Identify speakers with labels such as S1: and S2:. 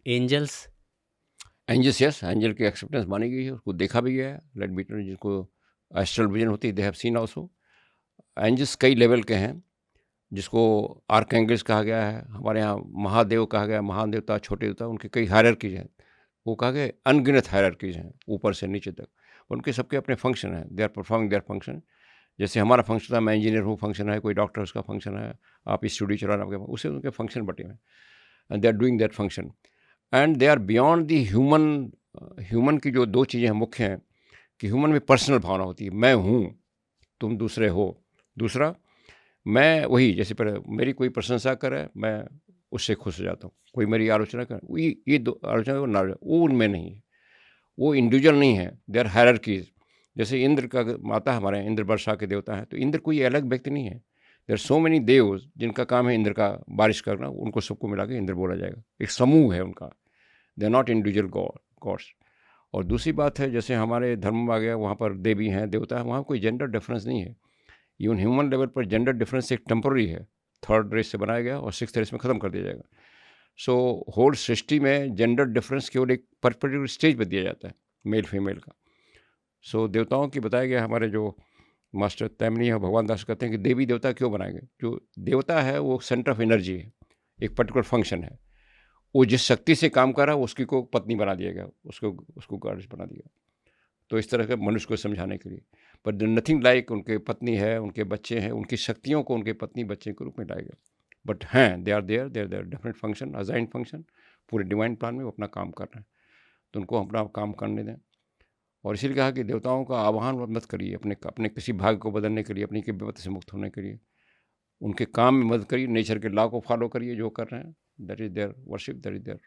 S1: Angels?
S2: Angels, yes, angel की acceptance मानी गई है, उसको देखा भी गया है। लेट बीटर जिनको एस्ट्रल विजन होती है, they have seen also. Angels कई लेवल के हैं, जिसको आर्कएंगल्स कहा गया है, हमारे यहाँ महादेव कहा गया है, महान देवता, छोटे देवता, उनकी कई हायरार्कीज हैं। वो कहा गया अनगिनत हायरार्कीज हैं ऊपर से नीचे तक। उनके सबके अपने फंक्शन हैं, they are performing their function. जैसे हमारा फंक्शन था, मैं इंजीनियर हूँ, फंक्शन है, कोई डॉक्टर उसका फंक्शन है, आप स्टूडियो चला रहे हैं, उससे उनके फंक्शन बटे हुए हैं, and they are doing that function, and they are beyond the human. Human की जो दो चीज़ें मुख्य हैं कि ह्यूमन में पर्सनल भावना होती है, मैं हूँ, तुम दूसरे हो। दूसरा, मैं वही, जैसे पर मेरी कोई प्रशंसा करे, मैं उससे खुश हो जाता हूँ, कोई मेरी आलोचना करे, ये दो आलोचना वो ना, वो उनमें नहीं है, वो इंडिविजुअल नहीं है, दे आर हायरार्कीज। जैसे इंद्र का माता, हमारे इंद्र वर्षा के देवता हैं, तो इंद्र कोई अलग व्यक्ति नहीं है, देर सो मेनी देव्स जिनका काम है इंद्र का बारिश करना, उनको सबको मिला के इंद्र बोला जाएगा, एक समूह है उनका, they are not individual gods. और दूसरी बात है, जैसे हमारे धर्म में आ गया, वहाँ पर देवी हैं, देवता है, वहाँ कोई जेंडर डिफरेंस नहीं है। इवन ह्यूमन लेवल पर जेंडर डिफरेंस एक टेम्पररी है, थर्ड रेस से बनाया गया और सिक्स्थ रेस में ख़त्म कर दिया जाएगा। सो होल सृष्टि में जेंडर डिफरेंस केवल एक पर्टिकुलर स्टेज पर दिया जाता है, मेल फीमेल का। सो देवताओं की बताया गया, हमारे जो मास्टर तैमनी और भगवान दास कहते हैं कि देवी देवता क्यों बनाए गए। जो देवता है वो सेंटर ऑफ एनर्जी है, एक पर्टिकुलर फंक्शन है, वो जिस शक्ति से काम कर रहा है उसकी को पत्नी बना दिया गया, उसको उसको गॉडेस बना दिया। तो इस तरह के मनुष्य को समझाने के लिए, बट नथिंग लाइक उनके पत्नी है, उनके बच्चे हैं, उनकी शक्तियों को उनके पत्नी बच्चे के रूप में लाएगा। बट हैं, they are their definite function, assign function, पूरे डिवाइन प्लान में वो अपना काम कर रहे हैं, तो उनको अपना काम करने दें। और इसीलिए कहा कि देवताओं का आह्वान मत करिए अपने अपने किसी भाग्य को बदलने के लिए, अपनी की विपत्ति से मुक्त होने के लिए, उनके काम में मदद करिए, नेचर के लॉ को फॉलो करिए, जो कर रहे हैं, that is their worship, that is there